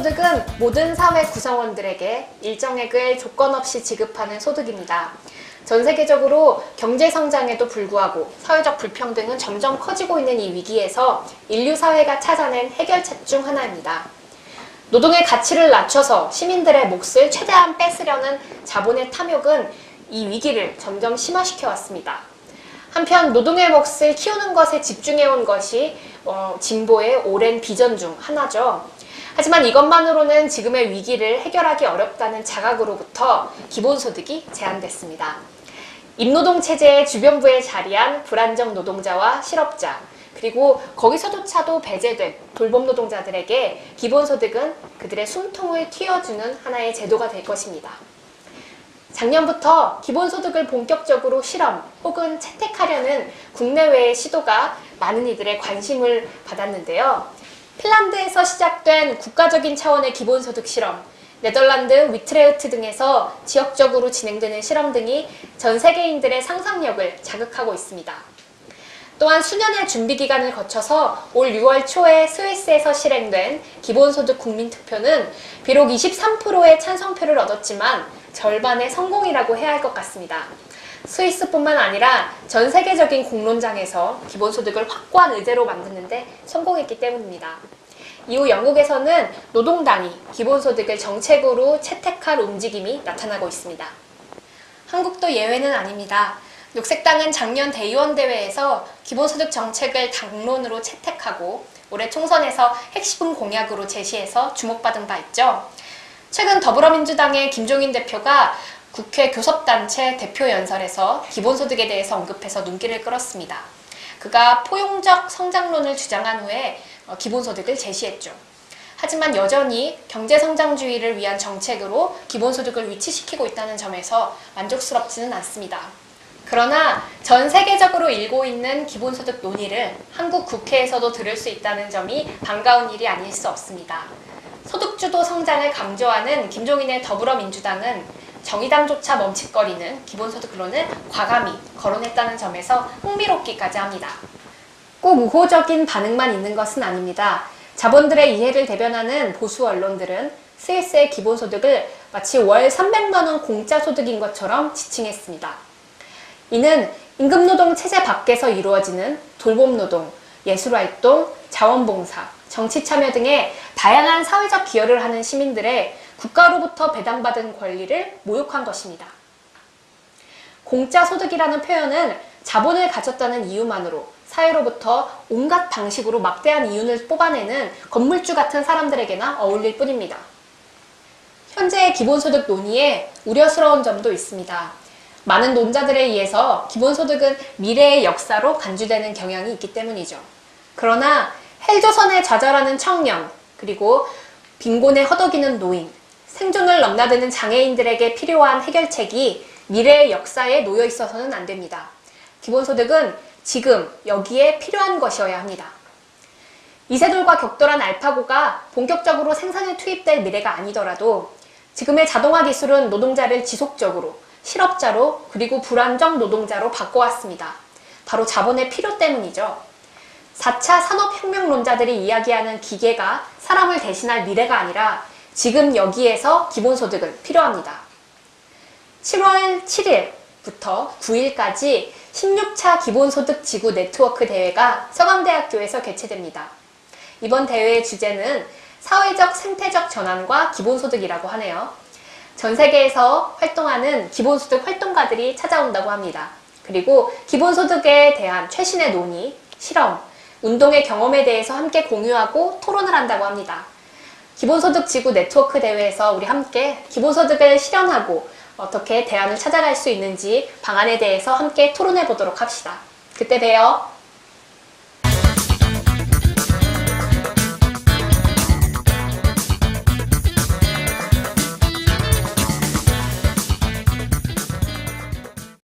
기본소득은 모든 사회 구성원들에게 일정액을 조건 없이 지급하는 소득입니다. 전 세계적으로 경제성장에도 불구하고 사회적 불평등은 점점 커지고 있는 이 위기에서 인류 사회가 찾아낸 해결책 중 하나입니다. 노동의 가치를 낮춰서 시민들의 몫을 최대한 뺏으려는 자본의 탐욕은 이 위기를 점점 심화시켜 왔습니다. 한편 노동의 몫을 키우는 것에 집중해온 것이 진보의 오랜 비전 중 하나죠. 하지만 이것만으로는 지금의 위기를 해결하기 어렵다는 자각으로부터 기본소득이 제한됐습니다. 임노동 체제의 주변부에 자리한 불안정 노동자와 실업자, 그리고 거기서조차도 배제된 돌봄 노동자들에게 기본소득은 그들의 숨통을 틔워주는 하나의 제도가 될 것입니다. 작년부터 기본소득을 본격적으로 실험 혹은 채택하려는 국내외의 시도가 많은 이들의 관심을 받았는데요. 핀란드에서 시작된 국가적인 차원의 기본소득 실험, 네덜란드, 위트레흐트 등에서 지역적으로 진행되는 실험 등이 전 세계인들의 상상력을 자극하고 있습니다. 또한 수년의 준비 기간을 거쳐서 올 6월 초에 스위스에서 실행된 기본소득 국민투표는 비록 23%의 찬성표를 얻었지만 절반의 성공이라고 해야 할 것 같습니다. 스위스뿐만 아니라 전 세계적인 공론장에서 기본소득을 확고한 의제로 만드는데 성공했기 때문입니다. 이후 영국에서는 노동당이 기본소득을 정책으로 채택할 움직임이 나타나고 있습니다. 한국도 예외는 아닙니다. 녹색당은 작년 대의원 대회에서 기본소득 정책을 당론으로 채택하고 올해 총선에서 핵심 공약으로 제시해서 주목받은 바 있죠. 최근 더불어민주당의 김종인 대표가 국회 교섭단체 대표연설에서 기본소득에 대해서 언급해서 눈길을 끌었습니다. 그가 포용적 성장론을 주장한 후에 기본소득을 제시했죠. 하지만 여전히 경제성장주의를 위한 정책으로 기본소득을 위치시키고 있다는 점에서 만족스럽지는 않습니다. 그러나 전 세계적으로 일고 있는 기본소득 논의를 한국 국회에서도 들을 수 있다는 점이 반가운 일이 아닐 수 없습니다. 소득주도 성장을 강조하는 김종인의 더불어민주당은 정의당조차 멈칫거리는 기본소득론을 과감히 거론했다는 점에서 흥미롭기까지 합니다. 꼭 우호적인 반응만 있는 것은 아닙니다. 자본들의 이해를 대변하는 보수 언론들은 스위스의 기본소득을 마치 월 300만 원 공짜 소득인 것처럼 지칭했습니다. 이는 임금노동 체제 밖에서 이루어지는 돌봄노동, 예술활동, 자원봉사, 정치참여 등의 다양한 사회적 기여를 하는 시민들의 국가로부터 배당받은 권리를 모욕한 것입니다. 공짜 소득이라는 표현은 자본을 가졌다는 이유만으로 사회로부터 온갖 방식으로 막대한 이윤을 뽑아내는 건물주 같은 사람들에게나 어울릴 뿐입니다. 현재의 기본소득 논의에 우려스러운 점도 있습니다. 많은 논자들에 의해서 기본소득은 미래의 역사로 간주되는 경향이 있기 때문이죠. 그러나 헬조선에 좌절하는 청년, 그리고 빈곤에 허덕이는 노인, 생존을 넘나드는 장애인들에게 필요한 해결책이 미래의 역사에 놓여 있어서는 안 됩니다. 기본소득은 지금 여기에 필요한 것이어야 합니다. 이세돌과 격돌한 알파고가 본격적으로 생산에 투입될 미래가 아니더라도 지금의 자동화 기술은 노동자를 지속적으로 실업자로 그리고 불안정 노동자로 바꿔왔습니다. 바로 자본의 필요 때문이죠. 4차 산업혁명론자들이 이야기하는 기계가 사람을 대신할 미래가 아니라 지금 여기에서 기본소득은 필요합니다. 7월 7일부터 9일까지 16차 기본소득 지구 네트워크 대회가 서강대학교에서 개최됩니다. 이번 대회의 주제는 사회적 생태적 전환과 기본소득이라고 하네요. 전 세계에서 활동하는 기본소득 활동가들이 찾아온다고 합니다. 그리고 기본소득에 대한 최신의 논의, 실험, 운동의 경험에 대해서 함께 공유하고 토론을 한다고 합니다. 기본소득 지구 네트워크 대회에서 우리 함께 기본소득을 실현하고 어떻게 대안을 찾아갈 수 있는지 방안에 대해서 함께 토론해 보도록 합시다. 그때 봬요.